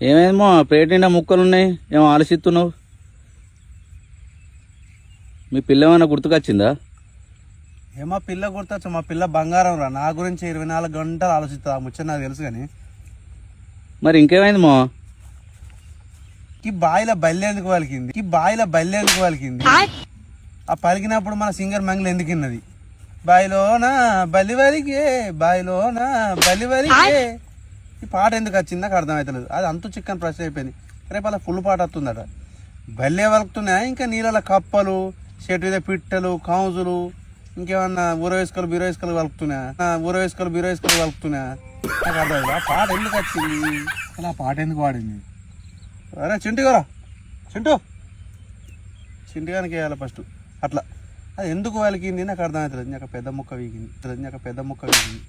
ఏమేమో ప్లేట్ నిండా ముక్కలు ఉన్నాయి, ఏమో ఆలోచిస్తున్నావు? మీ పిల్ల ఏమైనా గుర్తుకొచ్చిందా? ఏమో పిల్ల గుర్తొచ్చు, మా పిల్ల బంగారం రా. నా గురించి 24 గంటలు ఆలోచిస్తా. ఆ ముచ్చట నాకు తెలుసు కానీ మరి ఇంకేమైంది మో? బాయిల బల్లెందుకు పలికింది ఆ పలికినప్పుడు మన సింగర్ మంగళ ఎందుకున్నది? బాయిలోనా బలి వరికే ఈ పాట ఎందుకు వచ్చింది నాకు అర్థమవుతలేదు. అది అంతు చిక్కని ప్రశ్న అయిపోయింది. రేపు అలా ఫుల్ పాట వస్తుందట. బల్లే వలుకుతున్నాయా ఇంకా నీళ్ళ కప్పలు, చెట్టు మీద పిట్టలు, కాంజులు, ఇంకేమన్నా ఊరవేసుకలు బీరవేసుకలు వలుకుతున్నాయా నాకు అర్థమైంది. ఆ పాట ఎందుకు వచ్చింది, అలా ఆ పాట ఎందుకు వాడింది? అరే చింటిగానికి వేయాలి ఫస్ట్. అట్లా అది ఎందుకు వలికింది నాకు అర్థమవుతుంది. నాకు పెద్ద ముక్క వీగింది.